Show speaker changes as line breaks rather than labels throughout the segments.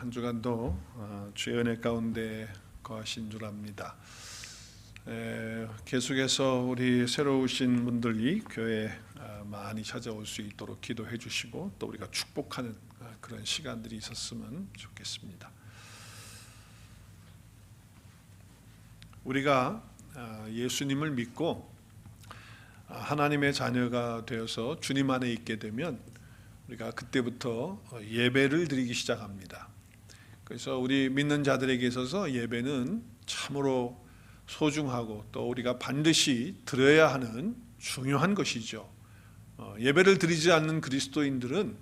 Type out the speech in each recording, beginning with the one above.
한 주간도 주의 은혜 가운데 거하신 줄 압니다. 계속해서 우리 새로 오신 분들이 교회 많이 찾아올 수 있도록 기도해 주시고 또 우리가 축복하는 그런 시간들이 있었으면 좋겠습니다. 우리가 예수님을 믿고 하나님의 자녀가 되어서 주님 안에 있게 되면 우리가 그때부터 예배를 드리기 시작합니다. 그래서 우리 믿는 자들에게 있어서 예배는 참으로 소중하고 또 우리가 반드시 드려야 하는 중요한 것이죠. 예배를 드리지 않는 그리스도인들은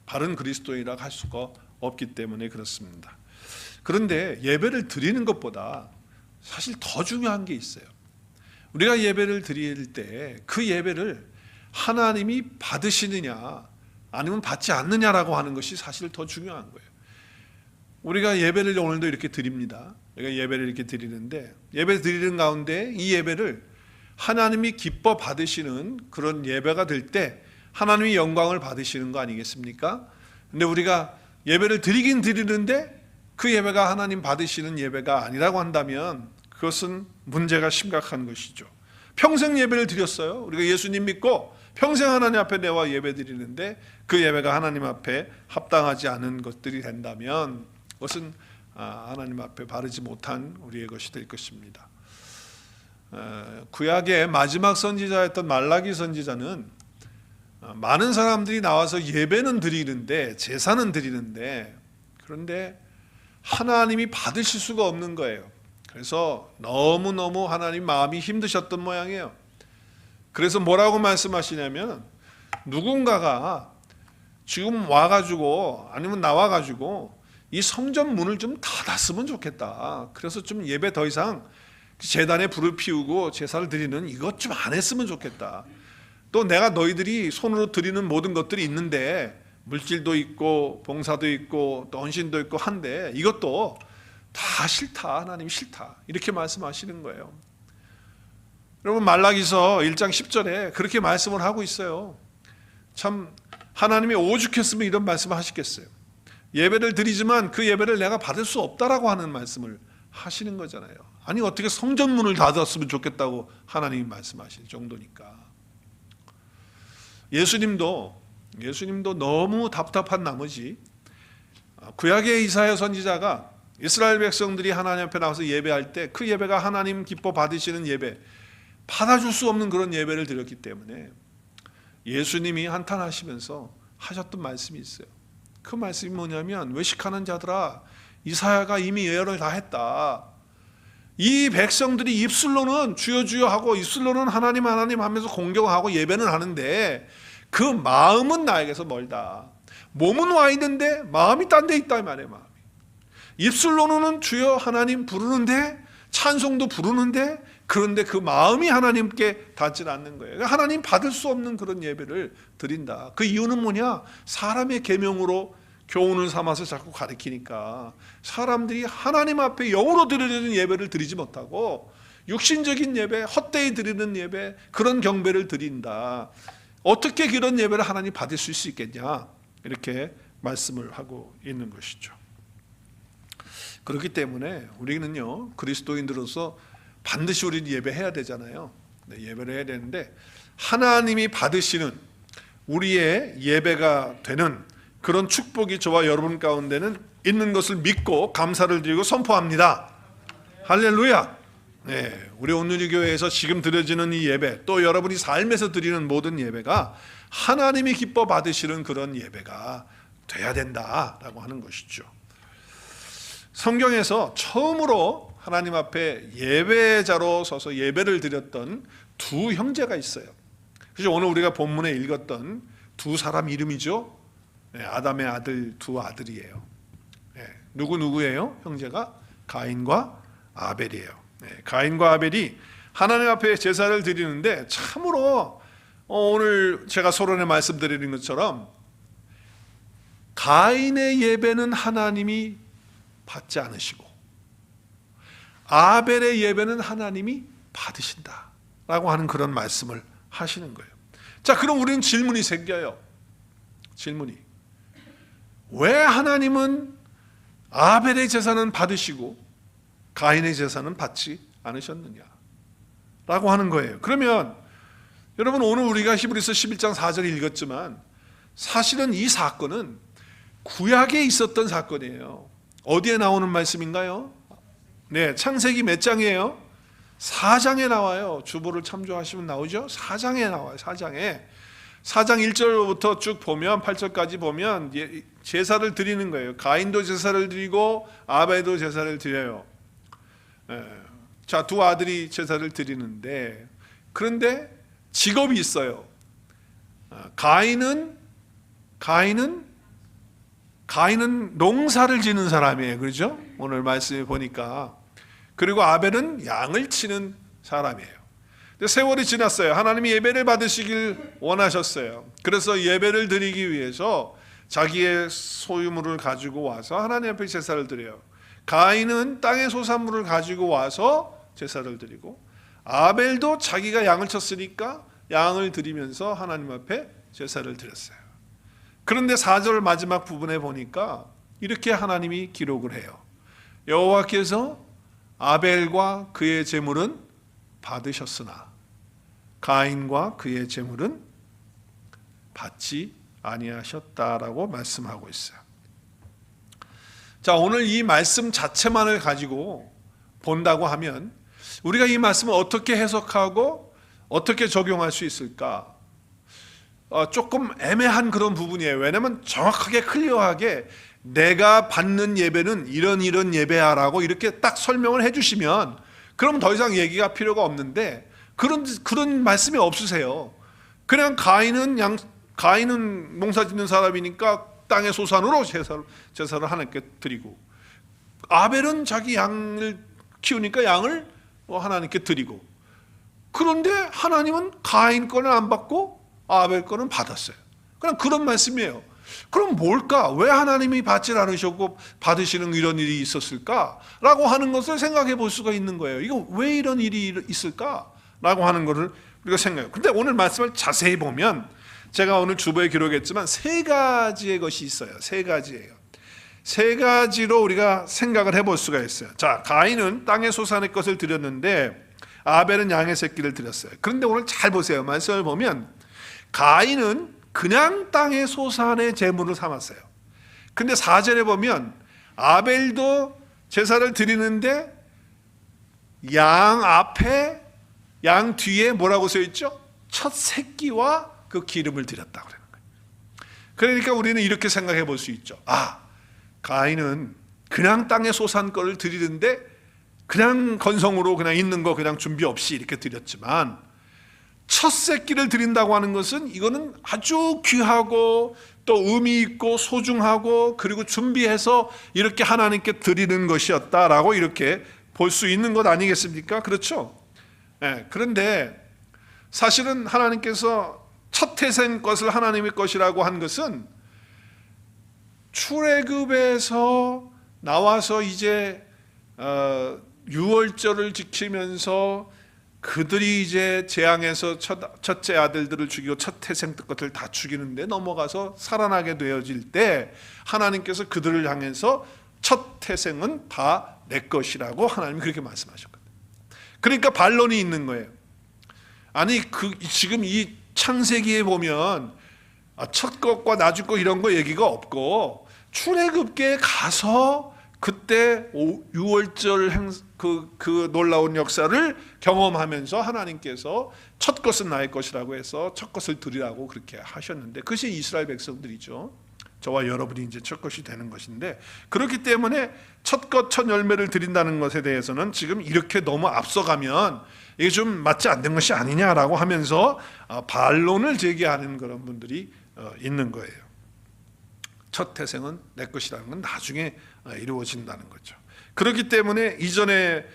바른 그리스도인이라고 할 수가 없기 때문에 그렇습니다. 그런데 예배를 드리는 것보다 사실 더 중요한 게 있어요. 우리가 예배를 드릴 때 그 예배를 하나님이 받으시느냐 아니면 받지 않느냐라고 하는 것이 사실 더 중요한 거예요. 우리가 예배를 오늘도 이렇게 드립니다. 우리가 예배를 이렇게 드리는데 예배 드리는 가운데 이 예배를 하나님이 기뻐 받으시는 그런 예배가 될 때 하나님이 영광을 받으시는 거 아니겠습니까? 근데 우리가 예배를 드리긴 드리는데 그 예배가 하나님 받으시는 예배가 아니라고 한다면 그것은 문제가 심각한 것이죠. 평생 예배를 드렸어요. 우리가 예수님 믿고 평생 하나님 앞에 내와 예배 드리는데 그 예배가 하나님 앞에 합당하지 않은 것들이 된다면 그것은 하나님 앞에 바르지 못한 우리의 것이 될 것입니다. 구약의 마지막 선지자였던 말라기 선지자는 많은 사람들이 나와서 예배는 드리는데 제사는 드리는데 그런데 하나님이 받으실 수가 없는 거예요. 그래서 너무너무 하나님 마음이 힘드셨던 모양이에요. 그래서 뭐라고 말씀하시냐면 누군가가 지금 와가지고 아니면 나와가지고 이 성전 문을 좀 닫았으면 좋겠다. 그래서 좀 예배 더 이상 제단에 불을 피우고 제사를 드리는 이것 좀 안 했으면 좋겠다. 또 내가 너희들이 손으로 드리는 모든 것들이 있는데 물질도 있고 봉사도 있고 또 헌신도 있고 한데 이것도 다 싫다. 하나님 싫다. 이렇게 말씀하시는 거예요. 여러분 말라기서 1장 10절에 그렇게 말씀을 하고 있어요. 참 하나님이 오죽했으면 이런 말씀을 하시겠어요. 예배를 드리지만 그 예배를 내가 받을 수 없다라고 하는 말씀을 하시는 거잖아요. 아니 어떻게 성전문을 닫았으면 좋겠다고 하나님이 말씀하실 정도니까. 예수님도 너무 답답한 나머지 구약의 이사야 선지자가 이스라엘 백성들이 하나님 앞에 나와서 예배할 때 그 예배가 하나님 기뻐 받으시는 예배, 받아줄 수 없는 그런 예배를 드렸기 때문에 예수님이 한탄하시면서 하셨던 말씀이 있어요. 그 말씀이 뭐냐면 외식하는 자들아 이사야가 이미 예언을 다 했다. 이 백성들이 입술로는 주여 주여 하고 입술로는 하나님 하나님 하면서 공경하고 예배는 하는데 그 마음은 나에게서 멀다. 몸은 와 있는데 마음이 딴 데 있다 이 말이에요. 마음이. 입술로는 주여 하나님 부르는데 찬송도 부르는데 그런데 그 마음이 하나님께 닿지 않는 거예요. 하나님 받을 수 없는 그런 예배를 드린다. 그 이유는 뭐냐? 사람의 계명으로 교훈을 삼아서 자꾸 가르치니까 사람들이 하나님 앞에 영으로 드리는 예배를 드리지 못하고 육신적인 예배, 헛되이 드리는 예배, 그런 경배를 드린다. 어떻게 그런 예배를 하나님 받을 수 있겠냐? 이렇게 말씀을 하고 있는 것이죠. 그렇기 때문에 우리는요 그리스도인들로서 반드시 우리는 예배해야 되잖아요. 예배를 해야 되는데 하나님이 받으시는 우리의 예배가 되는 그런 축복이 저와 여러분 가운데는 있는 것을 믿고 감사를 드리고 선포합니다. 할렐루야. 네, 우리 온누리 교회에서 지금 드려지는 이 예배 또 여러분이 삶에서 드리는 모든 예배가 하나님이 기뻐 받으시는 그런 예배가 돼야 된다라고 하는 것이죠. 성경에서 처음으로 하나님 앞에 예배자로 서서 예배를 드렸던 두 형제가 있어요. 그래서 오늘 우리가 본문에 읽었던 두 사람 이름이죠. 네, 아담의 아들 두 아들이에요. 네, 누구예요? 형제가 가인과 아벨이에요. 네, 가인과 아벨이 하나님 앞에 제사를 드리는데 참으로 오늘 제가 서론에 말씀드리는 것처럼 가인의 예배는 하나님이 받지 않으시고 아벨의 예배는 하나님이 받으신다라고 하는 그런 말씀을 하시는 거예요. 자, 그럼 우리는 질문이 생겨요. 질문이 왜 하나님은 아벨의 제사는 받으시고 가인의 제사는 받지 않으셨느냐 라고 하는 거예요. 그러면 여러분, 오늘 우리가 히브리서 11장 4절 읽었지만 사실은 이 사건은 구약에 있었던 사건이에요. 어디에 나오는 말씀인가요? 네, 창세기 몇 장이에요? 4장에 나와요. 주보를 참조하시면 나오죠? 4장에 나와요. 4장 1절부터 쭉 보면 8절까지 보면 제사를 드리는 거예요. 가인도 제사를 드리고 아벨도 제사를 드려요. 자, 두 아들이 제사를 드리는데, 그런데 직업이 있어요. 가인은 농사를 지는 사람이에요. 그렇죠? 오늘 말씀에 보니까. 그리고 아벨은 양을 치는 사람이에요. 근데 세월이 지났어요. 하나님이 예배를 받으시길 원하셨어요. 그래서 예배를 드리기 위해서 자기의 소유물을 가지고 와서 하나님 앞에 제사를 드려요. 가인은 땅의 소산물을 가지고 와서 제사를 드리고, 아벨도 자기가 양을 쳤으니까 양을 드리면서 하나님 앞에 제사를 드렸어요. 그런데 4절 마지막 부분에 보니까 이렇게 하나님이 기록을 해요. 여호와께서 아벨과 그의 제물은 받으셨으나 가인과 그의 제물은 받지 아니하셨다라고 말씀하고 있어요. 자, 오늘 이 말씀 자체만을 가지고 본다고 하면 우리가 이 말씀을 어떻게 해석하고 어떻게 적용할 수 있을까? 조금 애매한 그런 부분이에요. 왜냐하면 정확하게 클리어하게 내가 받는 예배는 이런 예배야라고 이렇게 딱 설명을 해주시면 그럼 더 이상 얘기가 필요가 없는데 그런 말씀이 없으세요. 그냥 가인은 농사 짓는 사람이니까 땅의 소산으로 제사를 하나님께 드리고, 아벨은 자기 양을 키우니까 양을 하나님께 드리고, 그런데 하나님은 가인 거는 안 받고 아벨 거는 받았어요. 그냥 그런 말씀이에요. 그럼 뭘까? 왜 하나님이 받지 않으셨고 받으시는 이런 일이 있었을까? 라고 하는 것을 생각해 볼 수가 있는 거예요. 이거 왜 이런 일이 있을까? 라고 하는 것을 우리가 생각해요. 근데 오늘 말씀을 자세히 보면 제가 오늘 주보에 기록했지만 세 가지의 것이 있어요. 세 가지예요. 세 가지로 우리가 생각을 해볼 수가 있어요. 자, 가인은 땅의 소산의 것을 드렸는데 아벨은 양의 새끼를 드렸어요. 그런데 오늘 잘 보세요. 말씀을 보면 가인은 그냥 땅의 소산의 제물을 삼았어요. 근데 4절에 보면 아벨도 제사를 드리는데 양 앞에, 양 뒤에 뭐라고 써 있죠? 첫 새끼와 그 기름을 드렸다고 그러는 거예요. 그러니까 우리는 이렇게 생각해 볼 수 있죠. 가인은 그냥 땅의 소산 거를 드리는데 그냥 건성으로 그냥 있는 거 그냥 준비 없이 이렇게 드렸지만, 첫 새끼를 드린다고 하는 것은 이거는 아주 귀하고 또 의미 있고 소중하고 그리고 준비해서 이렇게 하나님께 드리는 것이었다라고 이렇게 볼 수 있는 것 아니겠습니까? 그렇죠? 그런데 사실은 하나님께서 첫 태생 것을 하나님의 것이라고 한 것은 출애굽에서 나와서 이제 유월절을 지키면서 그들이 이제 재앙에서 첫째 아들들을 죽이고 첫 태생 것을 다 죽이는데 넘어가서 살아나게 되어질 때 하나님께서 그들을 향해서 첫 태생은 다 내 것이라고 하나님이 그렇게 말씀하셨거든요. 그러니까 반론이 있는 거예요. 아니 지금 이 창세기에 보면 첫 것과 나중 것 이런 거 얘기가 없고 출애굽기에 가서 그때 유월절 그 놀라운 역사를 경험하면서 하나님께서 첫 것은 나의 것이라고 해서 첫 것을 드리라고 그렇게 하셨는데, 그것이 이스라엘 백성들이죠. 저와 여러분이 이제 첫 것이 되는 것인데, 그렇기 때문에 첫 것, 첫 열매를 드린다는 것에 대해서는 지금 이렇게 너무 앞서가면 이게 좀 맞지 않는 것이 아니냐라고 하면서 반론을 제기하는 그런 분들이 있는 거예요. 첫 태생은 내 것이라는 건 나중에 이루어진다는 거죠. 그렇기 때문에 이전에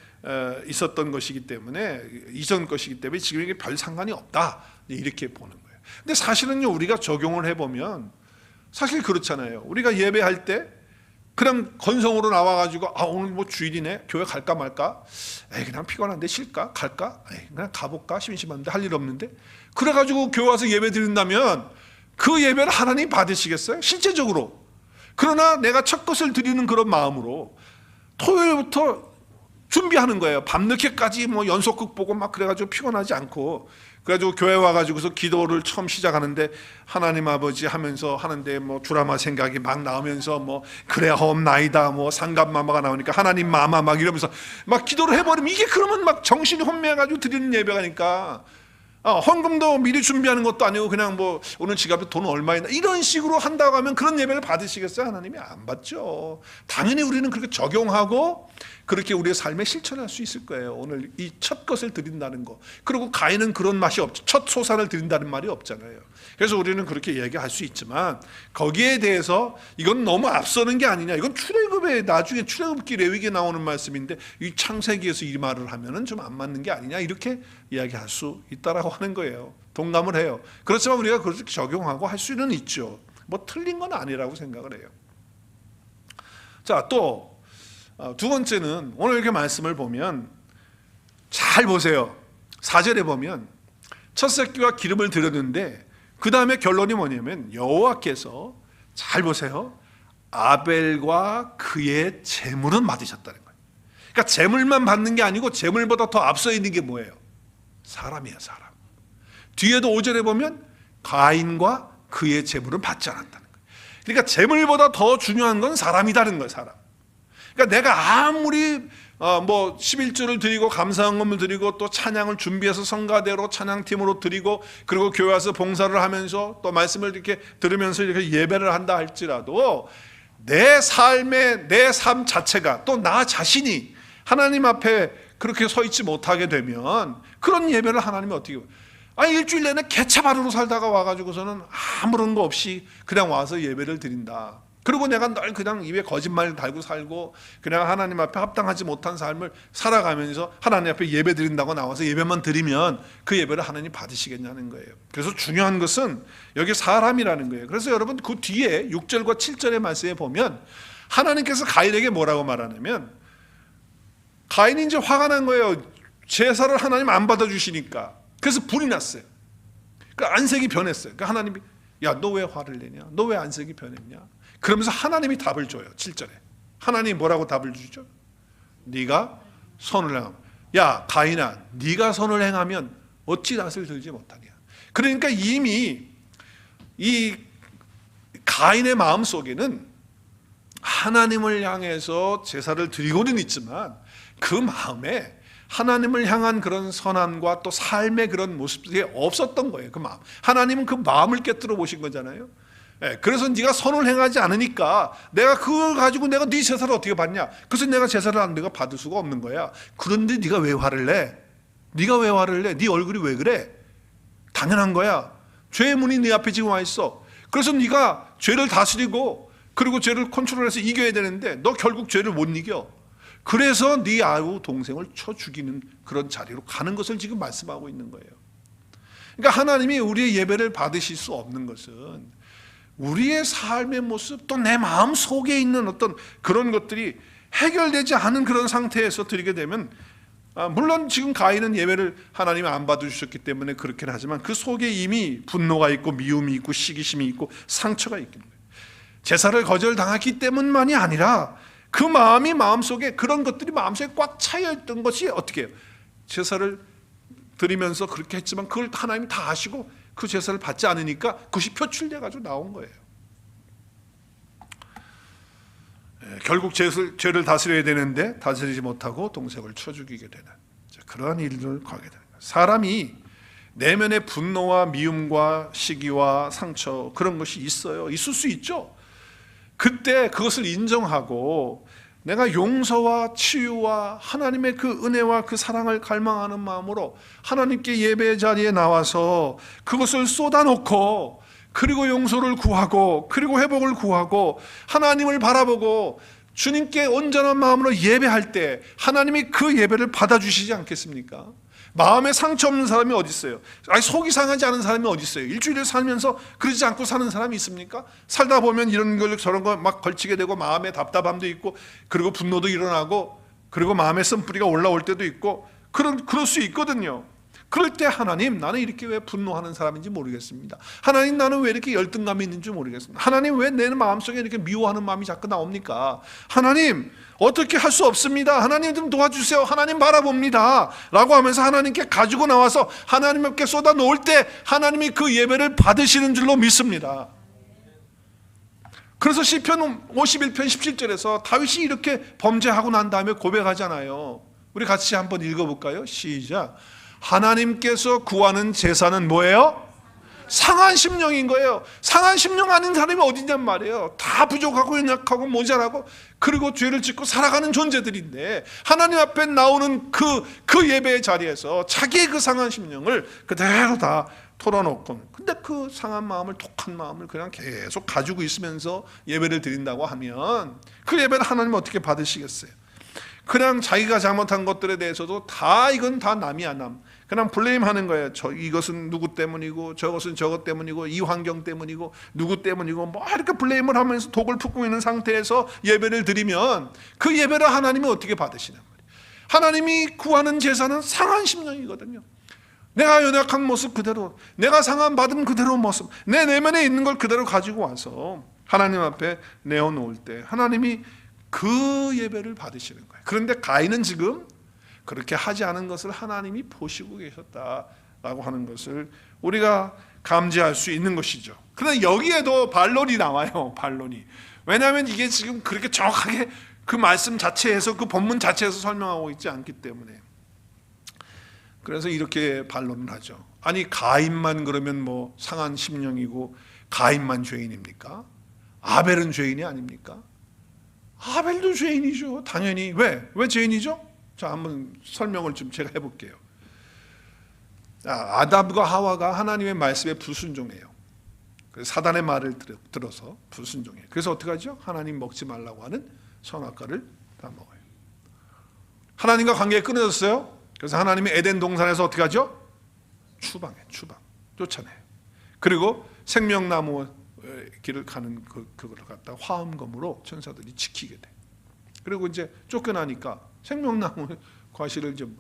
있었던 것이기 때문에 이전 것이기 때문에 지금 이게 별 상관이 없다 이렇게 보는 거예요. 근데 사실은요, 우리가 적용을 해보면 사실 그렇잖아요. 우리가 예배할 때 그냥 건성으로 나와가지고 오늘 뭐 주일이네, 교회 갈까 말까, 그냥 피곤한데 쉴까 갈까, 그냥 가볼까, 심심한데 할 일 없는데, 그래가지고 교회 와서 예배 드린다면 그 예배를 하나님 받으시겠어요? 실제적으로 그러나 내가 첫 것을 드리는 그런 마음으로 토요일부터 준비하는 거예요. 밤늦게까지 뭐 연속극 보고 막 그래가지고 피곤하지 않고, 그래가지고 교회 와가지고서 기도를 처음 시작하는데 하나님 아버지 하면서 하는데 뭐 드라마 생각이 막 나오면서 뭐 그래 험나이다 뭐 상감마마가 나오니까 하나님 마마 막 이러면서 막 기도를 해버리면, 이게 그러면 막 정신이 혼미해가지고 드리는 예배가니까 헌금도 미리 준비하는 것도 아니고 그냥 뭐 오늘 지갑에 돈 얼마 있나 이런 식으로 한다고 하면 그런 예배를 받으시겠어요? 하나님이 안 받죠. 당연히 우리는 그렇게 적용하고 그렇게 우리의 삶에 실천할 수 있을 거예요. 오늘 이 첫 것을 드린다는 거. 그리고 가인은 그런 맛이 없죠. 첫 소산을 드린다는 말이 없잖아요. 그래서 우리는 그렇게 얘기할 수 있지만 거기에 대해서 이건 너무 앞서는 게 아니냐, 이건 출애굽에 나중에 출애굽기 레위기에 나오는 말씀인데 이 창세기에서 이 말을 하면은 좀 안 맞는 게 아니냐, 이렇게 이야기할 수 있다라고 하는 거예요. 동감을 해요. 그렇지만 우리가 그렇게 적용하고 할 수는 있죠. 뭐 틀린 건 아니라고 생각을 해요. 자, 또 두 번째는 오늘 이렇게 말씀을 보면 잘 보세요. 4절에 보면 첫 새끼와 기름을 드렸는데 그 다음에 결론이 뭐냐면 여호와께서, 잘 보세요, 아벨과 그의 제물은 받으셨다는 거예요. 그러니까 제물만 받는 게 아니고 제물보다 더 앞서 있는 게 뭐예요? 사람이에요, 사람. 뒤에도 5절에 보면 가인과 그의 제물은 받지 않았다는 거예요. 그러니까 제물보다 더 중요한 건 사람이라는 거예요, 사람. 그러니까 내가 아무리 뭐 11조를 드리고 감사헌금을 드리고 또 찬양을 준비해서 성가대로 찬양팀으로 드리고 그리고 교회 와서 봉사를 하면서 또 말씀을 이렇게 들으면서 이렇게 예배를 한다 할지라도 내 삶의 내 삶 자체가 또 나 자신이 하나님 앞에 그렇게 서 있지 못하게 되면 그런 예배를 하나님이 어떻게 해요? 일주일 내내 개차바르로 살다가 와가지고서는 아무런 거 없이 그냥 와서 예배를 드린다. 그리고 내가 늘 그냥 입에 거짓말 달고 살고 그냥 하나님 앞에 합당하지 못한 삶을 살아가면서 하나님 앞에 예배 드린다고 나와서 예배만 드리면 그 예배를 하나님 받으시겠냐는 거예요. 그래서 중요한 것은 여기 사람이라는 거예요. 그래서 여러분 그 뒤에 6절과 7절의 말씀에 보면 하나님께서 가인에게 뭐라고 말하냐면, 가인이 이제 화가 난 거예요. 제사를 하나님 안 받아주시니까. 그래서 불이 났어요. 그 안색이 변했어요. 그러니까 하나님이, 야, 너 왜 화를 내냐? 너 왜 안색이 변했냐? 그러면서 하나님이 답을 줘요. 7절에 하나님이 뭐라고 답을 주죠? 네가 선을 행하면, 야 가인아, 네가 선을 행하면 어찌 낯을 들지 못하냐. 그러니까 이미 이 가인의 마음속에는 하나님을 향해서 제사를 드리고는 있지만 그 마음에 하나님을 향한 그런 선함과 또 삶의 그런 모습들이 없었던 거예요. 그 마음, 하나님은 그 마음을 깨뜨려 보신 거잖아요. 그래서 네가 선을 행하지 않으니까 내가 그걸 가지고 내가 네 제사를 어떻게 받냐? 그래서 내가 제사를 내가 받을 수가 없는 거야. 그런데 네가 왜 화를 내? 네가 왜 화를 내? 네 얼굴이 왜 그래? 당연한 거야. 죄의 문이 네 앞에 지금 와 있어. 그래서 네가 죄를 다스리고 그리고 죄를 컨트롤해서 이겨야 되는데 너 결국 죄를 못 이겨. 그래서 네 아우 동생을 쳐 죽이는 그런 자리로 가는 것을 지금 말씀하고 있는 거예요. 그러니까 하나님이 우리의 예배를 받으실 수 없는 것은 우리의 삶의 모습, 또 내 마음 속에 있는 어떤 그런 것들이 해결되지 않은 그런 상태에서 드리게 되면, 물론 지금 가인은 예배를 하나님이 안 받아주셨기 때문에 그렇긴 하지만 그 속에 이미 분노가 있고 미움이 있고 시기심이 있고 상처가 있는 거예요. 제사를 거절당했기 때문만이 아니라 그 마음이 마음속에 그런 것들이 마음속에 꽉 차여있던 것이 어떻게 해요? 제사를 드리면서 그렇게 했지만 그걸 하나님이 다 아시고 그 제사를 받지 않으니까 그것이 표출돼가지고 나온 거예요. 결국 죄를 다스려야 되는데 다스리지 못하고 동생을 쳐 죽이게 되는 그러한 일을 가게 되는 거예요. 사람이 내면의 분노와 미움과 시기와 상처 그런 것이 있어요. 있을 수 있죠. 그때 그것을 인정하고 내가 용서와 치유와 하나님의 그 은혜와 그 사랑을 갈망하는 마음으로 하나님께 예배 자리에 나와서 그것을 쏟아놓고 그리고 용서를 구하고 그리고 회복을 구하고 하나님을 바라보고 주님께 온전한 마음으로 예배할 때 하나님이 그 예배를 받아주시지 않겠습니까? 마음에 상처 없는 사람이 어디 있어요? 속이 상하지 않은 사람이 어디 있어요? 일주일을 살면서 그러지 않고 사는 사람이 있습니까? 살다 보면 이런 걸 저런 거 막 걸치게 되고 마음에 답답함도 있고 그리고 분노도 일어나고 그리고 마음에 쓴뿌리가 올라올 때도 있고 그럴 수 있거든요. 그럴 때 하나님, 나는 이렇게 왜 분노하는 사람인지 모르겠습니다. 하나님, 나는 왜 이렇게 열등감이 있는지 모르겠습니다. 하나님, 왜 내 마음속에 이렇게 미워하는 마음이 자꾸 나옵니까? 하나님, 어떻게 할 수 없습니다. 하나님 좀 도와주세요. 하나님 바라봅니다 라고 하면서 하나님께 가지고 나와서 하나님께 쏟아 놓을 때 하나님이 그 예배를 받으시는 줄로 믿습니다. 그래서 시편 51편 17절에서 다윗이 이렇게 범죄하고 난 다음에 고백하잖아요. 우리 같이 한번 읽어볼까요? 시작. 하나님께서 구하는 제사는 뭐예요? 상한 심령인 거예요. 상한 심령 아닌 사람이 어디냔 말이에요. 다 부족하고 연약하고 모자라고, 그리고 죄를 짓고 살아가는 존재들인데 하나님 앞에 나오는 그 예배의 자리에서 자기의 그 상한 심령을 그대로 다 털어놓고, 근데 그 상한 마음을, 독한 마음을 그냥 계속 가지고 있으면서 예배를 드린다고 하면 그 예배를 하나님 어떻게 받으시겠어요? 그냥 자기가 잘못한 것들에 대해서도 이건 다 남이야, 남. 그냥 블레임하는 거예요. 이것은 누구 때문이고, 저것은 저것 때문이고, 이 환경 때문이고, 누구 때문이고, 뭐 이렇게 블레임을 하면서 독을 품고 있는 상태에서 예배를 드리면 그 예배를 하나님이 어떻게 받으시냐 말이에요. 하나님이 구하는 제사는 상한 심령이거든요. 내가 연약한 모습 그대로, 내가 상한 받은 그대로 모습, 내 내면에 있는 걸 그대로 가지고 와서 하나님 앞에 내어놓을 때 하나님이 그 예배를 받으시는 거예요. 그런데 가인은 지금 그렇게 하지 않은 것을 하나님이 보시고 계셨다라고 하는 것을 우리가 감지할 수 있는 것이죠. 그런데 여기에도 반론이 나와요. 반론이. 왜냐하면 이게 지금 그렇게 정확하게 그 말씀 자체에서, 그 본문 자체에서 설명하고 있지 않기 때문에. 그래서 이렇게 반론을 하죠. 아니, 가인만 그러면 뭐 상한 심령이고 가인만 죄인입니까? 아벨은 죄인이 아닙니까? 아벨도 죄인이죠. 당연히. 왜 죄인이죠? 자, 한번 설명을 좀 제가 해볼게요. 아담과 하와가 하나님의 말씀에 불순종해요. 그래서 사단의 말을 들어서 불순종해요. 그래서 어떻게 하죠? 하나님 먹지 말라고 하는 선악과를 다 먹어요. 하나님과 관계가 끊어졌어요. 그래서 하나님이 에덴 동산에서 어떻게 하죠? 추방해, 쫓아내요. 그리고 생명나무 길을 가는 그거를 갖다 화엄검으로 천사들이 지키게 돼. 그리고 이제 쫓겨나니까 생명나무 과실을 좀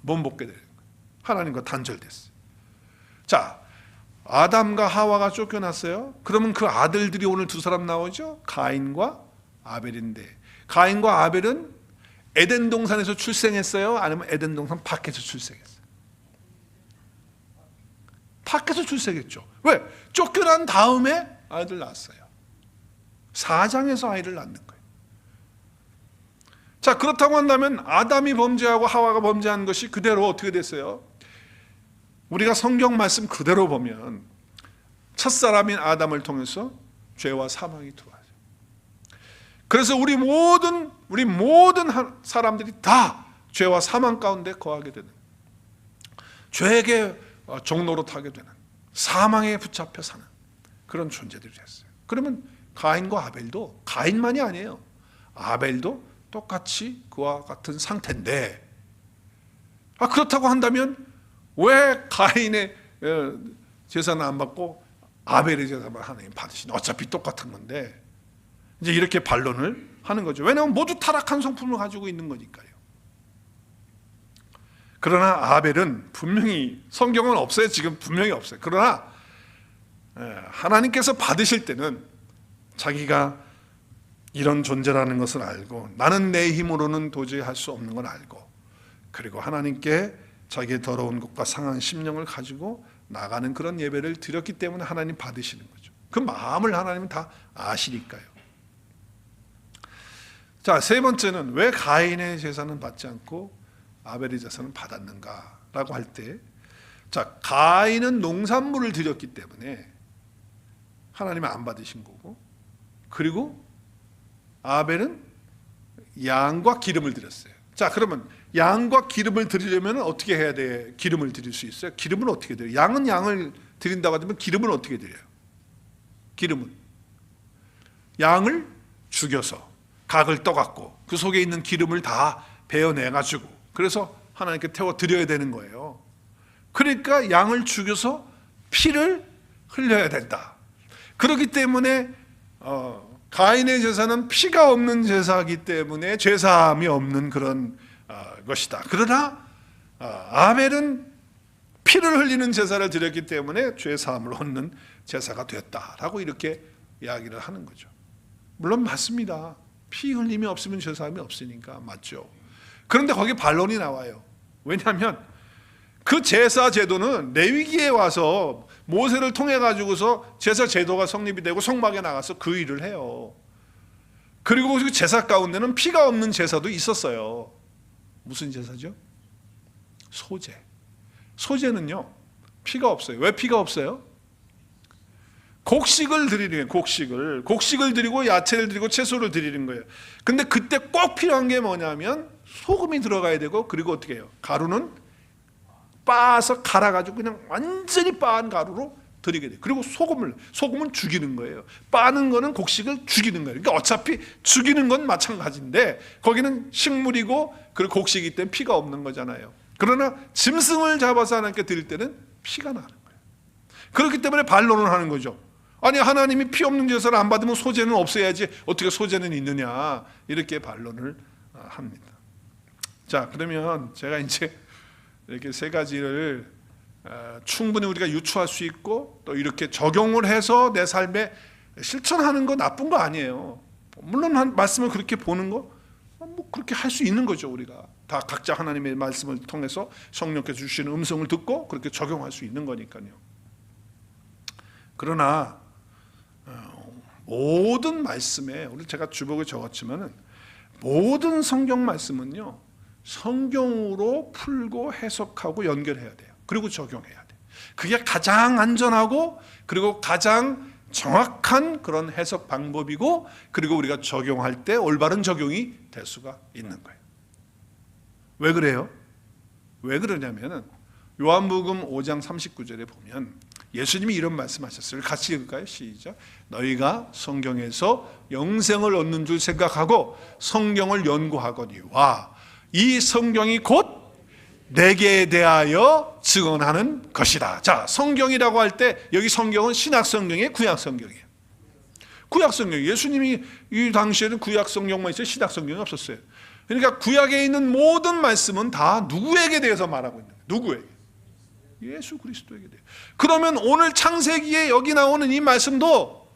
못 먹게 되는 거예요. 하나님과 단절됐어요. 자, 아담과 하와가 쫓겨났어요. 그러면 그 아들들이 오늘 두 사람 나오죠? 가인과 아벨인데, 가인과 아벨은 에덴 동산에서 출생했어요? 아니면 에덴 동산 밖에서 출생했어요? 밖에서 출생했죠. 왜? 쫓겨난 다음에 아이들 낳았어요. 사장에서 아이를 낳는 거예요. 자, 그렇다고 한다면 아담이 범죄하고 하와가 범죄한 것이 그대로 어떻게 됐어요? 우리가 성경 말씀 그대로 보면 첫사람인 아담을 통해서 죄와 사망이 들어와요. 그래서 우리 모든 사람들이 다 죄와 사망 가운데 거하게 되는, 죄에게 종로로 타게 되는, 사망에 붙잡혀 사는 그런 존재들이 됐어요. 그러면 가인과 아벨도, 가인만이 아니에요, 아벨도 똑같이 그와 같은 상태인데, 그렇다고 한다면 왜 가인의 제사는 안 받고 아벨의 제사만 하나님 받으시냐? 어차피 똑같은 건데. 이제 이렇게 반론을 하는 거죠. 왜냐하면 모두 타락한 성품을 가지고 있는 거니까요. 그러나 아벨은 분명히, 성경은 없어요. 지금 분명히 없어요. 그러나 하나님께서 받으실 때는 자기가 이런 존재라는 것을 알고, 나는 내 힘으로는 도저히 할 수 없는 걸 알고, 그리고 하나님께 자기의 더러운 것과 상한 심령을 가지고 나가는 그런 예배를 드렸기 때문에 하나님 받으시는 거죠. 그 마음을 하나님은 다 아시니까요. 자, 세 번째는 왜 가인의 제사는 받지 않고 아벨의 제사는 받았는가라고 할 때, 자, 가인은 농산물을 드렸기 때문에 하나님은 안 받으신 거고, 그리고 아벨은 양과 기름을 드렸어요. 자, 그러면 양과 기름을 드리려면 어떻게 해야 돼? 기름을 드릴 수 있어요? 기름은 어떻게 드려요? 양은 양을 드린다고 하면 기름은 어떻게 드려요? 기름은 양을 죽여서 각을 떠갖고 그 속에 있는 기름을 다 베어내가지고, 그래서 하나님께 태워 드려야 되는 거예요. 그러니까 양을 죽여서 피를 흘려야 된다. 그렇기 때문에 가인의 제사는 피가 없는 제사이기 때문에 죄사함이 없는 그런 것이다. 그러나 아벨은 피를 흘리는 제사를 드렸기 때문에 죄 사함을 얻는 제사가 됐다라고 이렇게 이야기를 하는 거죠. 물론 맞습니다. 피 흘림이 없으면 죄 사함이 없으니까 맞죠. 그런데 거기에 반론이 나와요. 왜냐하면 그 제사 제도는 레위기에 와서 모세를 통해 가지고서 제사 제도가 성립이 되고 성막에 나가서 그 일을 해요. 그리고 그 제사 가운데는 피가 없는 제사도 있었어요. 무슨 제사죠? 소제. 소제는요 피가 없어요. 왜 피가 없어요? 곡식을 드리는 거예요. 곡식을 드리고 야채를 드리고 채소를 드리는 거예요. 근데 그때 꼭 필요한 게 뭐냐면 소금이 들어가야 되고, 그리고 어떻게 해요? 가루는 빻아서 갈아가지고 그냥 완전히 빻은 가루로 드리게 돼요. 그리고 소금은 죽이는 거예요. 빻는 거는 곡식을 죽이는 거예요. 그러니까 어차피 죽이는 건 마찬가지인데 거기는 식물이고 그리고 곡식이기 때문에 피가 없는 거잖아요. 그러나 짐승을 잡아서 하나님께 드릴 때는 피가 나는 거예요. 그렇기 때문에 반론을 하는 거죠. 아니, 하나님이 피 없는 제사를 안 받으면 소제는 없어야지 어떻게 소제는 있느냐, 이렇게 반론을 합니다. 자, 그러면 제가 이제 이렇게 세 가지를 충분히 우리가 유추할 수 있고 또 이렇게 적용을 해서 내 삶에 실천하는 거 나쁜 거 아니에요. 물론 한 말씀을 그렇게 보는 거 뭐 그렇게 할 수 있는 거죠. 우리가 다 각자 하나님의 말씀을 통해서 성령께서 주시는 음성을 듣고 그렇게 적용할 수 있는 거니까요. 그러나 모든 말씀에, 오늘 제가 주복에 적었지만은 모든 성경 말씀은요 성경으로 풀고 해석하고 연결해야 돼요. 그리고 적용해야 돼요. 그게 가장 안전하고 그리고 가장 정확한 그런 해석 방법이고, 그리고 우리가 적용할 때 올바른 적용이 될 수가 있는 거예요. 왜 그래요? 왜 그러냐면은 요한복음 5장 39절에 보면 예수님이 이런 말씀하셨어요. 같이 읽을까요? 시작. 너희가 성경에서 영생을 얻는 줄 생각하고 성경을 연구하거니와 이 성경이 곧 내게 대하여 증언하는 것이다. 자, 성경이라고 할 때 여기 성경은 신약 성경이에요, 구약 성경이에요? 구약 성경. 예수님이 이 당시에는 구약 성경만 있어요. 신약 성경이 없었어요. 그러니까 구약에 있는 모든 말씀은 다 누구에게 대해서 말하고 있는 거예요? 누구에게? 예수 그리스도에게 대해. 그러면 오늘 창세기에 여기 나오는 이 말씀도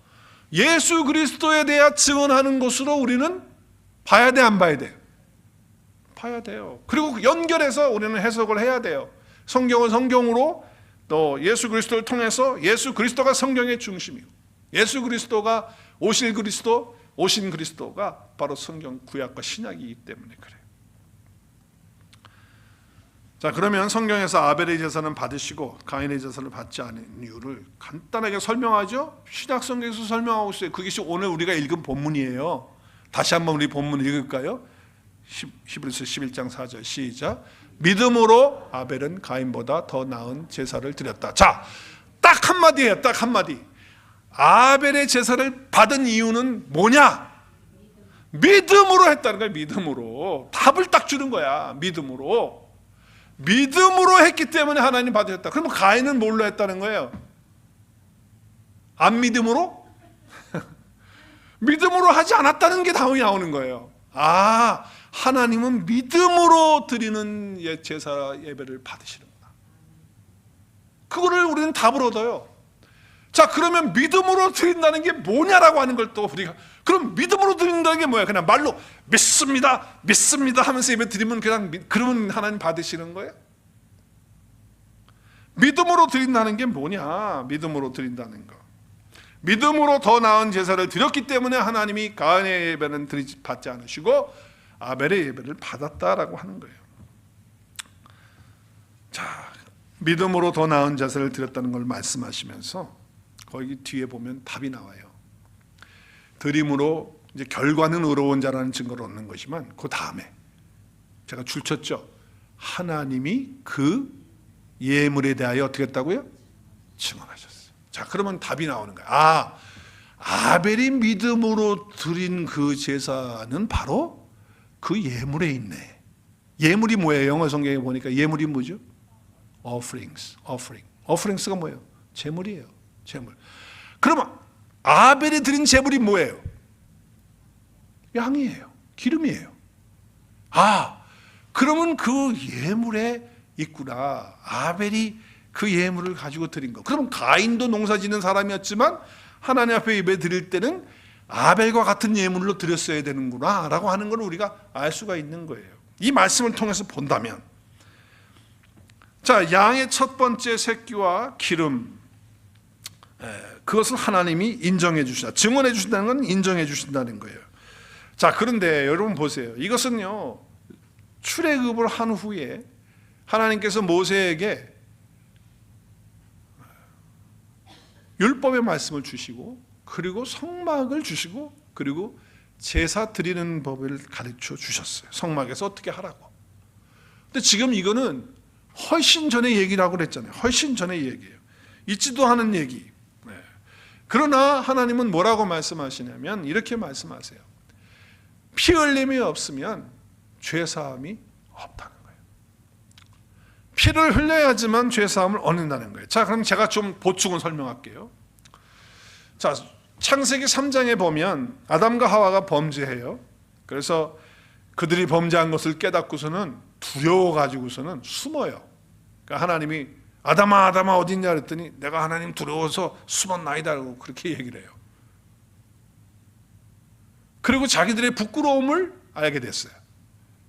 예수 그리스도에 대해 증언하는 것으로 우리는 봐야 돼, 안 봐야 돼요? 봐야 돼요. 그리고 연결해서 우리는 해석을 해야 돼요. 성경은 성경으로, 또 예수 그리스도를 통해서 예수 그리스도가 성경의 중심이고 예수 그리스도가 오신 그리스도가 바로 성경 구약과 신약이기 때문에 그래요. 자, 그러면 성경에서 아벨의 제사는 받으시고 가인의 제사를 받지 않은 이유를 간단하게 설명하죠. 신약 성경에서 설명하고 있어요. 그것이 오늘 우리가 읽은 본문이에요. 다시 한번 우리 본문 읽을까요? 히브리서 11장 4절 시작. 믿음으로 아벨은 가인보다 더 나은 제사를 드렸다. 자, 딱 한마디예요. 딱 한마디. 아벨의 제사를 받은 이유는 뭐냐? 믿음으로 했다는 거예요. 믿음으로. 답을 딱 주는 거야. 믿음으로 했기 때문에 하나님 받으셨다. 그러면 가인은 뭘로 했다는 거예요? 안 믿음으로? 믿음으로 하지 않았다는 게 답이 나오는 거예요. 아, 하나님은 믿음으로 드리는 제사 예배를 받으시는구나. 그거를 우리는 답을 얻어요. 자, 그러면 믿음으로 드린다는 게 뭐냐라고 하는 걸 또 우리가, 그럼 믿음으로 드린다는 게 뭐야? 그냥 말로 믿습니다 하면서 예배 드리면 그러면 하나님 받으시는 거예요? 믿음으로 드린다는 게 뭐냐? 믿음으로 드린다는 거. 믿음으로 더 나은 제사를 드렸기 때문에 하나님이 가인의 예배는 받지 않으시고 아벨의 예배를 받았다라고 하는 거예요. 자, 믿음으로 더 나은 제사를 드렸다는 걸 말씀하시면서 거기 뒤에 보면 답이 나와요. 드림으로 이제 결과는 의로운 자라는 증거를 얻는 것이지만 그 다음에 제가 줄쳤죠. 하나님이 그 예물에 대하여 어떻게 했다고요? 증언하셨어요. 자, 그러면 답이 나오는 거예요. 아, 아벨이 믿음으로 드린 그 제사는 바로 그 예물에 있네. 예물이 뭐예요? 영어 성경에 보니까 예물이 뭐죠? offerings가 뭐예요? 제물이에요. 제물. 그러면 아벨이 드린 제물이 뭐예요? 양이에요. 기름이에요. 아, 그러면 그 예물에 있구나. 아벨이 그 예물을 가지고 드린 거. 그러면 가인도 농사 짓는 사람이었지만 하나님 앞에 예배 드릴 때는 아벨과 같은 예물로 드렸어야 되는구나 라고 하는 걸 우리가 알 수가 있는 거예요. 이 말씀을 통해서 본다면, 자, 양의 첫 번째 새끼와 기름, 그것을 하나님이 인정해 주신다. 증언해 주신다는 건 인정해 주신다는 거예요. 자, 그런데 여러분 보세요. 이것은요, 출애굽을 한 후에 하나님께서 모세에게 율법의 말씀을 주시고, 그리고 성막을 주시고, 그리고 제사 드리는 법을 가르쳐 주셨어요. 성막에서 어떻게 하라고. 근데 지금 이거는 훨씬 전에 얘기라고 그랬잖아요. 훨씬 전의 얘기예요. 있지도 않은 얘기. 그러나 하나님은 뭐라고 말씀하시냐면 이렇게 말씀하세요. 피 흘림이 없으면 죄사함이 없다는 거예요. 피를 흘려야지만 죄사함을 얻는다는 거예요. 자, 그럼 제가 좀 보충을 설명할게요. 자, 창세기 3장에 보면 아담과 하와가 범죄해요. 그래서 그들이 범죄한 것을 깨닫고서는 두려워가지고서는 숨어요. 그러니까 하나님이 아담아 아담아 어딨냐 그랬더니 내가 하나님 두려워서 숨었나이다라고 그렇게 얘기를 해요. 그리고 자기들의 부끄러움을 알게 됐어요.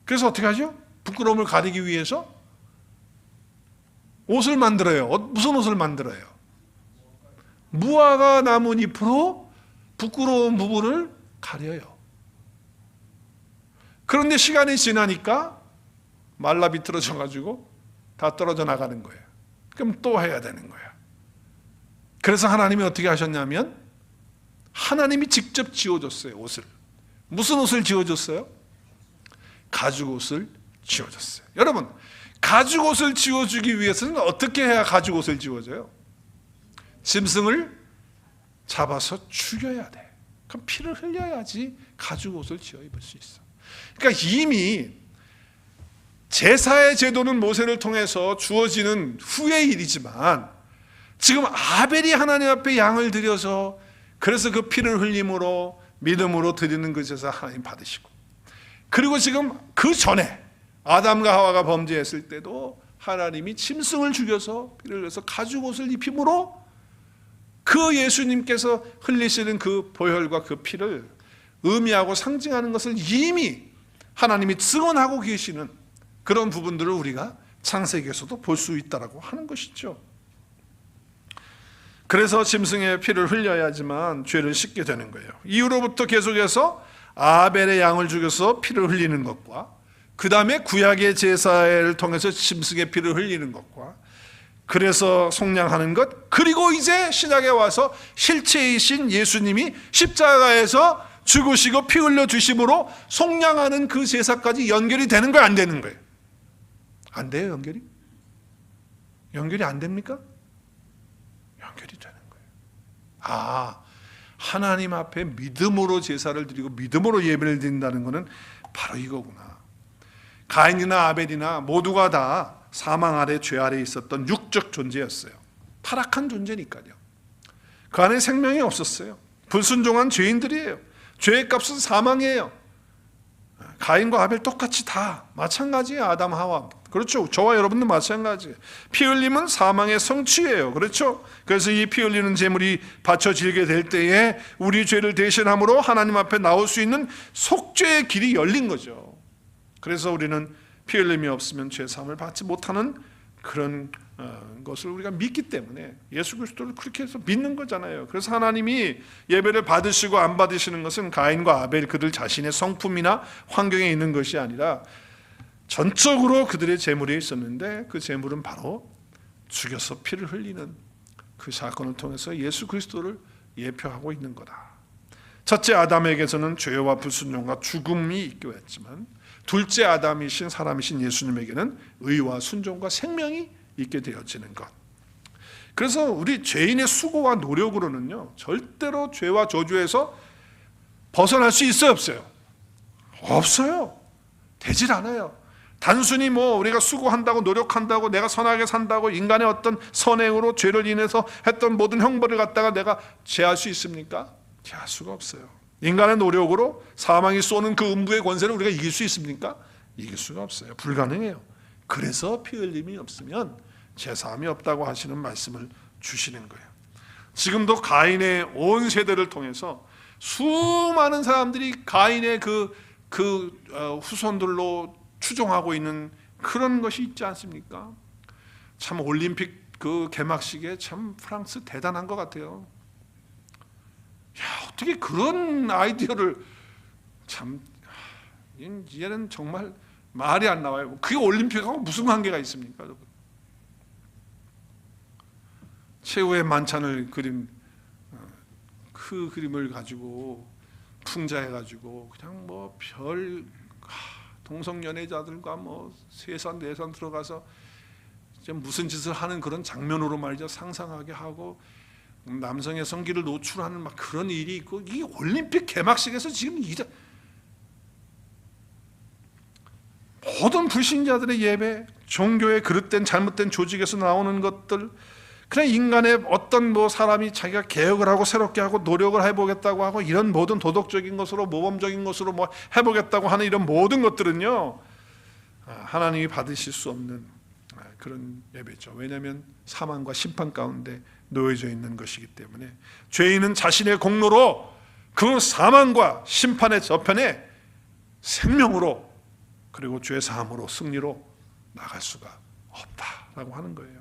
그래서 어떻게 하죠? 부끄러움을 가리기 위해서 옷을 만들어요. 무슨 옷을 만들어요? 무화과 나무 잎으로 부끄러운 부분을 가려요. 그런데 시간이 지나니까 말라 비틀어져 가지고 다 떨어져 나가는 거예요. 그럼 또 해야 되는 거야. 그래서 하나님이 어떻게 하셨냐면 하나님이 직접 지어줬어요. 옷을. 무슨 옷을 지어줬어요? 가죽 옷을 지어줬어요. 여러분, 가죽 옷을 지어주기 위해서는 어떻게 해야 가죽 옷을 지어줘요? 짐승을 잡아서 죽여야 돼. 그럼 피를 흘려야지 가죽 옷을 지어 입을 수 있어. 그러니까 이미 제사의 제도는 모세를 통해서 주어지는 후의 일이지만 지금 아벨이 하나님 앞에 양을 드려서 그래서 그 피를 흘림으로 믿음으로 드리는 그 제사 하나님 받으시고, 그리고 지금 그 전에 아담과 하와가 범죄했을 때도 하나님이 짐승을 죽여서 피를 흘려서 가죽 옷을 입힘으로 그 예수님께서 흘리시는 그 보혈과 그 피를 의미하고 상징하는 것을 이미 하나님이 증언하고 계시는 그런 부분들을 우리가 창세기에서도 볼 수 있다라고 하는 것이죠. 그래서 짐승의 피를 흘려야지만 죄를 씻게 되는 거예요. 이후로부터 계속해서 아벨의 양을 죽여서 피를 흘리는 것과 그 다음에 구약의 제사를 통해서 짐승의 피를 흘리는 것과 그래서 속량하는 것, 그리고 이제 신약에 와서 실체이신 예수님이 십자가에서 죽으시고 피 흘려 주심으로 속량하는 그 제사까지 연결이 되는 거예요, 안 되는 거예요? 안 돼요, 연결이? 연결이 안 됩니까? 연결이 되는 거예요. 아, 하나님 앞에 믿음으로 제사를 드리고 믿음으로 예배를 드린다는 것은 바로 이거구나. 가인이나 아벨이나 모두가 다 사망 아래 죄 아래 있었던 육적 존재였어요. 타락한 존재니까요. 그 안에 생명이 없었어요. 불순종한 죄인들이에요. 죄의 값은 사망이에요. 가인과 아벨 똑같이 다 마찬가지예요. 아담 하와. 그렇죠. 저와 여러분도 마찬가지예요. 피 흘림은 사망의 성취예요. 그렇죠. 그래서 이 피 흘리는 제물이 바쳐지게 될 때에 우리 죄를 대신함으로 하나님 앞에 나올 수 있는 속죄의 길이 열린 거죠. 그래서 우리는 피 흘림이 없으면 죄 사함을 받지 못하는 그런 것을 우리가 믿기 때문에 예수 그리스도를 그렇게 해서 믿는 거잖아요. 그래서 하나님이 예배를 받으시고 안 받으시는 것은 가인과 아벨 그들 자신의 성품이나 환경에 있는 것이 아니라 전적으로 그들의 재물이 있었는데 그 재물은 바로 죽여서 피를 흘리는 그 사건을 통해서 예수 그리스도를 예표하고 있는 거다. 첫째 아담에게서는 죄와 불순종과 죽음이 있게 했지만 둘째 아담이신 사람이신 예수님에게는 의와 순종과 생명이 있게 되어지는 것. 그래서 우리 죄인의 수고와 노력으로는요 절대로 죄와 저주에서 벗어날 수 있어요, 없어요? 없어요. 되질 않아요. 단순히 우리가 수고한다고 노력한다고 내가 선하게 산다고 인간의 어떤 선행으로 죄를 인해서 했던 모든 형벌을 갖다가 내가 제할 수 있습니까? 제할 수가 없어요. 인간의 노력으로 사망이 쏘는 그 음부의 권세를 우리가 이길 수 있습니까? 이길 수가 없어요. 불가능해요. 그래서 피 흘림이 없으면 제사함이 없다고 하시는 말씀을 주시는 거예요. 지금도 가인의 온 세대를 통해서 수많은 사람들이 가인의 그 후손들로 추종하고 있는 그런 것이 있지 않습니까? 참 올림픽 그 개막식에 참 프랑스 대단한 것 같아요. 야, 어떻게 그런 아이디어를 참, 이제는 정말 말이 안 나와요. 그게 올림픽하고 무슨 관계가 있습니까? 최후의 만찬을 그린 그 그림을 가지고 풍자해가지고 그냥 뭐 별 동성 연애자들과 뭐 세산 내산 들어가서 무슨 짓을 하는 그런 장면으로 말이죠, 상상하게 하고 남성의 성기를 노출하는 막 그런 일이 있고, 이 올림픽 개막식에서 지금 모든 불신자들의 예배, 종교의 그릇된 잘못된 조직에서 나오는 것들, 그냥 인간의 어떤 뭐 사람이 자기가 개혁을 하고 새롭게 하고 노력을 해보겠다고 하고 이런 모든 도덕적인 것으로 모범적인 것으로 뭐 해보겠다고 하는 이런 모든 것들은요, 하나님이 받으실 수 없는 그런 예배죠. 왜냐하면 사망과 심판 가운데 놓여져 있는 것이기 때문에 죄인은 자신의 공로로 그 사망과 심판의 저편에 생명으로 그리고 죄 사함으로 승리로 나갈 수가 없다라고 하는 거예요.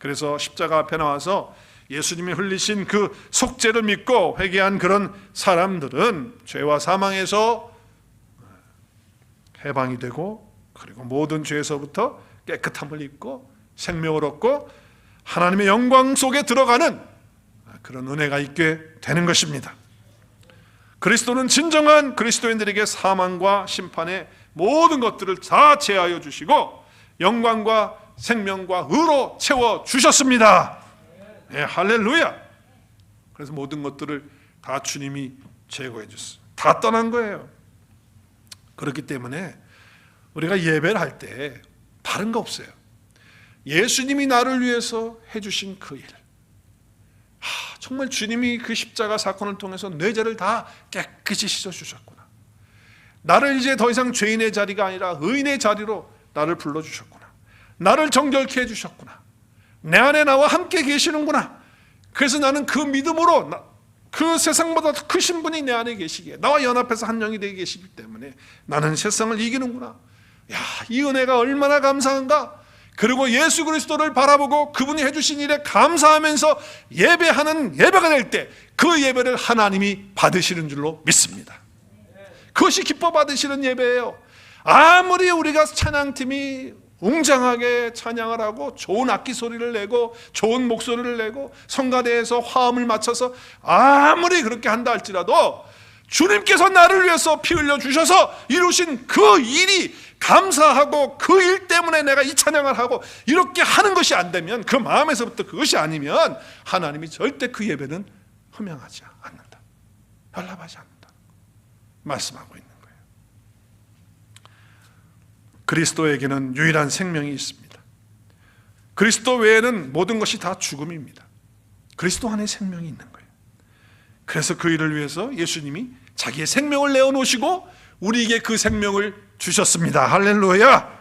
그래서 십자가 앞에 나와서 예수님이 흘리신 그 속죄를 믿고 회개한 그런 사람들은 죄와 사망에서 해방이 되고 그리고 모든 죄에서부터 깨끗함을 입고 생명을 얻고 하나님의 영광 속에 들어가는 그런 은혜가 있게 되는 것입니다. 그리스도는 진정한 그리스도인들에게 사망과 심판의 모든 것들을 다 제하여 주시고 영광과 생명과 의로 채워주셨습니다. 네, 할렐루야. 그래서 모든 것들을 다 주님이 제거해 주셨어요. 다 떠난 거예요. 그렇기 때문에 우리가 예배를 할 때 다른 거 없어요. 예수님이 나를 위해서 해주신 그 일, 정말 주님이 그 십자가 사건을 통해서 내 죄를 다 깨끗이 씻어주셨구나. 나를 이제 더 이상 죄인의 자리가 아니라 의인의 자리로 나를 불러주셨구나. 나를 정결케 해주셨구나. 내 안에 나와 함께 계시는구나. 그래서 나는 그 믿음으로 그 세상보다 더 크신 분이 내 안에 계시기에 나와 연합해서 한 영이 되게 계시기 때문에 나는 세상을 이기는구나. 야, 이 은혜가 얼마나 감사한가. 그리고 예수 그리스도를 바라보고 그분이 해주신 일에 감사하면서 예배하는 예배가 될 때 그 예배를 하나님이 받으시는 줄로 믿습니다. 그것이 기뻐 받으시는 예배예요. 아무리 우리가 찬양팀이 웅장하게 찬양을 하고 좋은 악기 소리를 내고 좋은 목소리를 내고 성가대에서 화음을 맞춰서 아무리 그렇게 한다 할지라도 주님께서 나를 위해서 피 흘려 주셔서 이루신 그 일이 감사하고 그 일 때문에 내가 이 찬양을 하고 이렇게 하는 것이 안 되면, 그 마음에서부터 그것이 아니면 하나님이 절대 그 예배는 흠양하지 않는다, 연락하지 않는다 말씀하고 있는 거예요. 그리스도에게는 유일한 생명이 있습니다. 그리스도 외에는 모든 것이 다 죽음입니다. 그리스도 안에 생명이 있는 거예요. 그래서 그 일을 위해서 예수님이 자기의 생명을 내어놓으시고 우리에게 그 생명을 주셨습니다. 할렐루야.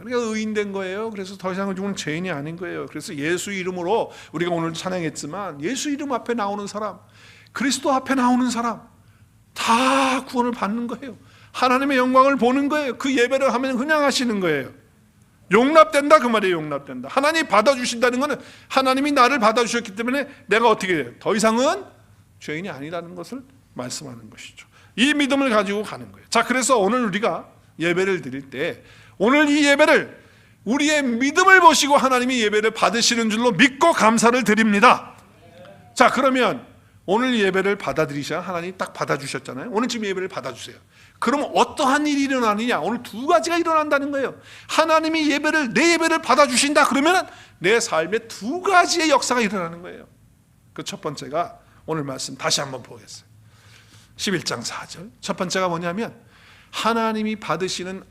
우리가 의인된 거예요. 그래서 더 이상 우리는 죄인이 아닌 거예요. 그래서 예수 이름으로 우리가 오늘 찬양했지만 예수 이름 앞에 나오는 사람, 그리스도 앞에 나오는 사람 다 구원을 받는 거예요. 하나님의 영광을 보는 거예요. 그 예배를 하면 흥양하시는 거예요. 용납된다 그 말이에요. 용납된다. 하나님이 받아주신다는 것은 하나님이 나를 받아주셨기 때문에 내가 어떻게 해요? 더 이상은 죄인이 아니라는 것을 말씀하는 것이죠. 이 믿음을 가지고 가는 거예요. 자, 그래서 오늘 우리가 예배를 드릴 때 오늘 이 예배를 우리의 믿음을 보시고 하나님이 예배를 받으시는 줄로 믿고 감사를 드립니다. 자, 그러면 오늘 예배를 받아들이셔야 하나님이 딱 받아주셨잖아요. 오늘 지금 예배를 받아주세요. 그럼 어떠한 일이 일어나느냐? 오늘 두 가지가 일어난다는 거예요. 하나님이 내 예배를 받아주신다 그러면 내 삶에 두 가지의 역사가 일어나는 거예요. 그 첫 번째가 오늘 말씀 다시 한번 보겠어요. 11장 4절 첫 번째가 뭐냐면 하나님이 받으시는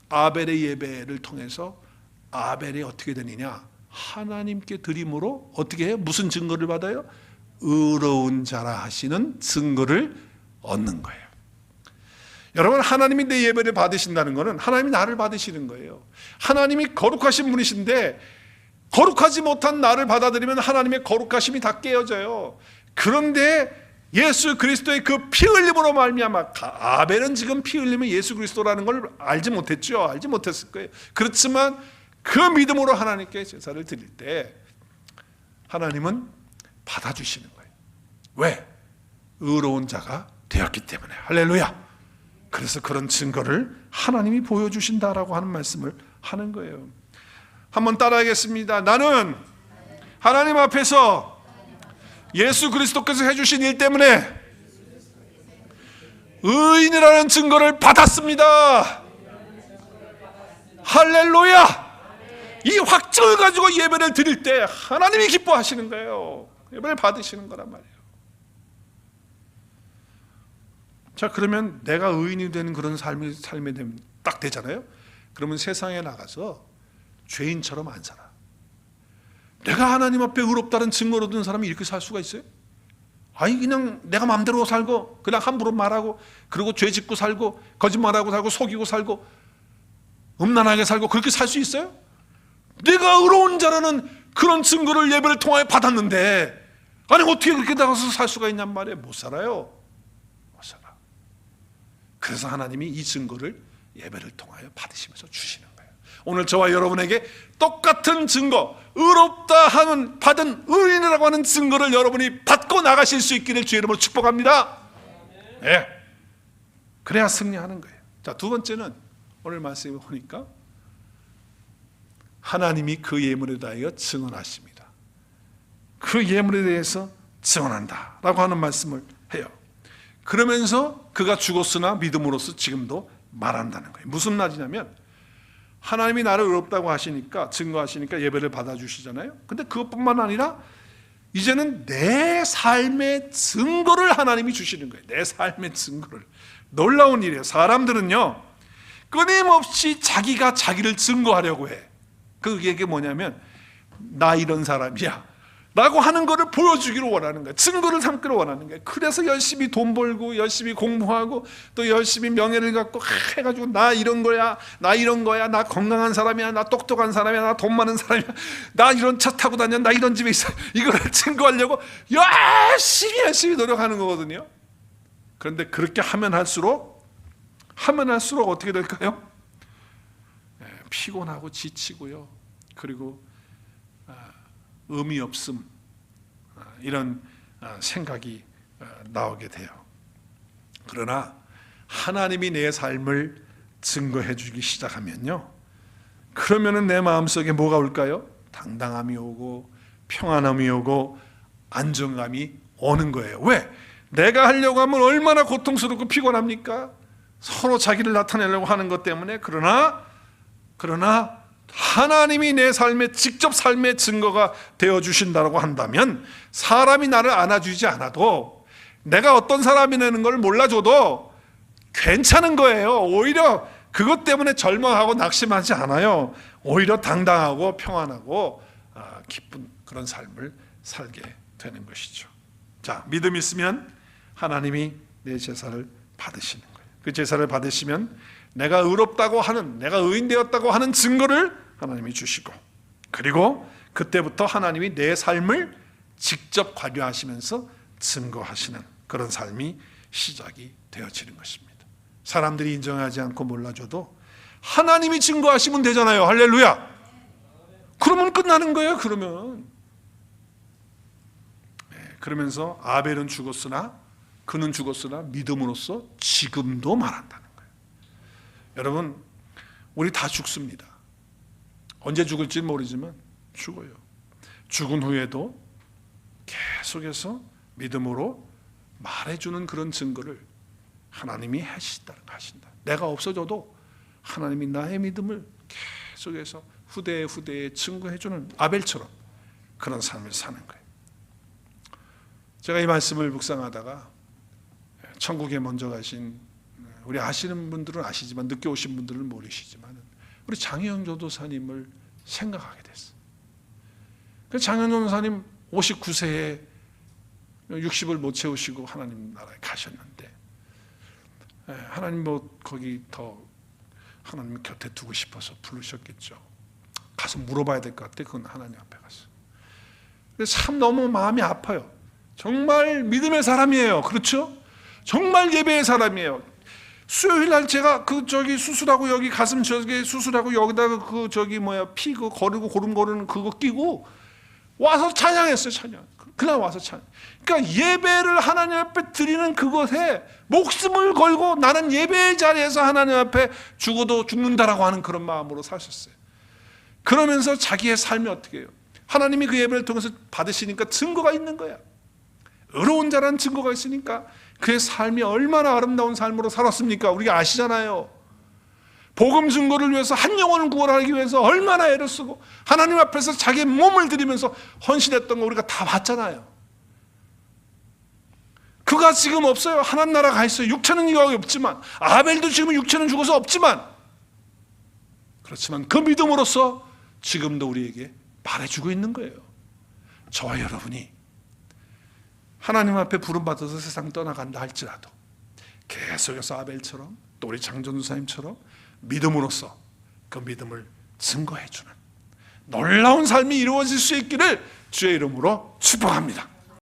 아벨의 예배를 통해서 아벨이 어떻게 되느냐? 하나님께 드림으로 어떻게 해요? 무슨 증거를 받아요? 의로운 자라 하시는 증거를 얻는 거예요. 여러분, 하나님이 내 예배를 받으신다는 것은 하나님이 나를 받으시는 거예요. 하나님이 거룩하신 분이신데 거룩하지 못한 나를 받아들이면 하나님의 거룩하심이 다 깨어져요. 그런데 예수 그리스도의 그 피 흘림으로 말미암아, 아벨은 지금 피 흘림은 예수 그리스도라는 걸 알지 못했죠. 알지 못했을 거예요. 그렇지만 그 믿음으로 하나님께 제사를 드릴 때 하나님은 받아주시는 거예요. 왜? 의로운 자가 되었기 때문에. 할렐루야. 그래서 그런 증거를 하나님이 보여주신다라고 하는 말씀을 하는 거예요. 한번 따라하겠습니다. 나는 하나님 앞에서 예수 그리스도께서 해주신 일 때문에 의인이라는 증거를 받았습니다. 할렐루야. 이 확증을 가지고 예배를 드릴 때 하나님이 기뻐하시는 거예요. 예배를 받으시는 거란 말이에요. 자, 그러면 내가 의인이 되는 그런 삶이 딱 되잖아요. 그러면 세상에 나가서 죄인처럼 안 살아. 내가 하나님 앞에 의롭다는 증거를 얻은 사람이 이렇게 살 수가 있어요? 아니, 그냥 내가 마음대로 살고 그냥 함부로 말하고 그리고 죄 짓고 살고 거짓말하고 살고 속이고 살고 음란하게 살고 그렇게 살 수 있어요? 내가 의로운 자라는 그런 증거를 예배를 통하여 받았는데, 아니 어떻게 그렇게 나가서 살 수가 있냔 말이에요. 못 살아요. 못 살아. 그래서 하나님이 이 증거를 예배를 통하여 받으시면서 주시는 거예요. 오늘 저와 여러분에게 똑같은 증거, 의롭다 하는 받은 의인이라고 하는 증거를 여러분이 받고 나가실 수 있기를 주의 이름으로 축복합니다. 네. 그래야 승리하는 거예요. 자, 두 번째는 오늘 말씀을 보니까 하나님이 그 예물에 대하여 증언하십니다. 그 예물에 대해서 증언한다 라고 하는 말씀을 해요. 그러면서 그가 죽었으나 믿음으로써 지금도 말한다는 거예요. 무슨 말이냐면 하나님이 나를 의롭다고 하시니까, 증거하시니까 예배를 받아주시잖아요. 근데 그것뿐만 아니라 이제는 내 삶의 증거를 하나님이 주시는 거예요. 내 삶의 증거를. 놀라운 일이에요. 사람들은요 끊임없이 자기가 자기를 증거하려고 해. 그게 뭐냐면 나 이런 사람이야 라고 하는 거를 보여주기를 원하는 거예요. 증거를 삼기를 원하는 거예요. 그래서 열심히 돈 벌고 열심히 공부하고 또 열심히 명예를 갖고 해가지고 나 이런 거야, 나 이런 거야, 나 건강한 사람이야, 나 똑똑한 사람이야, 나 돈 많은 사람이야, 나 이런 차 타고 다녀, 나 이런 집에 있어. 이거를 증거하려고 열심히 노력하는 거거든요. 그런데 그렇게 하면 할수록 어떻게 될까요? 피곤하고 지치고요. 그리고 의미 없음, 이런 생각이 나오게 돼요. 그러나 하나님이 내 삶을 증거해 주기 시작하면요, 그러면은 내 마음속에 뭐가 올까요? 당당함이 오고 평안함이 오고 안정감이 오는 거예요. 왜? 내가 하려고 하면 얼마나 고통스럽고 피곤합니까? 서로 자기를 나타내려고 하는 것 때문에. 그러나 하나님이 내 삶의 직접 삶의 증거가 되어주신다고 한다면 사람이 나를 안아주지 않아도, 내가 어떤 사람이라는 걸 몰라줘도 괜찮은 거예요. 오히려 그것 때문에 절망하고 낙심하지 않아요. 오히려 당당하고 평안하고 기쁜 그런 삶을 살게 되는 것이죠. 자, 믿음 있으면 하나님이 내 제사를 받으시는 거예요. 그 제사를 받으시면 내가 의롭다고 하는, 내가 의인 되었다고 하는 증거를 하나님이 주시고, 그리고 그때부터 하나님이 내 삶을 직접 관여하시면서 증거하시는 그런 삶이 시작이 되어지는 것입니다. 사람들이 인정하지 않고 몰라줘도 하나님이 증거하시면 되잖아요. 할렐루야. 그러면 끝나는 거예요. 그러면서 아벨은 죽었으나, 그는 죽었으나 믿음으로써 지금도 말한다는 거예요. 여러분, 우리 다 죽습니다. 언제 죽을지는 모르지만 죽어요. 죽은 후에도 계속해서 믿음으로 말해주는 그런 증거를 하나님이 하신다. 내가 없어져도 하나님이 나의 믿음을 계속해서 후대에 증거해주는 아벨처럼 그런 삶을 사는 거예요. 제가 이 말씀을 묵상하다가 천국에 먼저 가신, 우리 아시는 분들은 아시지만 늦게 오신 분들은 모르시지만 우리 장혜영 전도사님을 생각하게 됐어요. 그 장혜영 전도사님 59세에 60을 못 채우시고 하나님 나라에 가셨는데, 하나님 뭐 거기 더 하나님 곁에 두고 싶어서 부르셨겠죠. 가서 물어봐야 될 것 같아. 그건 하나님 앞에 가서. 참 너무 마음이 아파요. 정말 믿음의 사람이에요. 그렇죠? 정말 예배의 사람이에요. 수요일 날 제가 수술하고 여기 가슴 수술하고 여기다가 피 거르고 고름 거르는 그거 끼고 와서 찬양했어요. 찬양. 그날 와서 찬양. 그러니까 예배를 하나님 앞에 드리는 그것에 목숨을 걸고 나는 예배의 자리에서 하나님 앞에 죽어도 죽는다라고 하는 그런 마음으로 사셨어요. 그러면서 자기의 삶이 어떻게 해요? 하나님이 그 예배를 통해서 받으시니까 증거가 있는 거야. 의로운 자라는 증거가 있으니까 그의 삶이 얼마나 아름다운 삶으로 살았습니까? 우리가 아시잖아요. 복음 증거를 위해서 한 영혼을 구원하기 위해서 얼마나 애를 쓰고 하나님 앞에서 자기의 몸을 드리면서 헌신했던 거 우리가 다 봤잖아요. 그가 지금 없어요. 하나님 나라 가 있어요. 육체는 이거 없지만, 아벨도 지금 육체는 죽어서 없지만, 그렇지만 그 믿음으로써 지금도 우리에게 말해주고 있는 거예요. 저와 여러분이 하나님 앞에 부름받아서 세상 떠나간다 할지라도 계속해서 아벨처럼 또 우리 장전도사님처럼 믿음으로써 그 믿음을 증거해주는 놀라운 삶이 이루어질 수 있기를 주의 이름으로 축복합니다.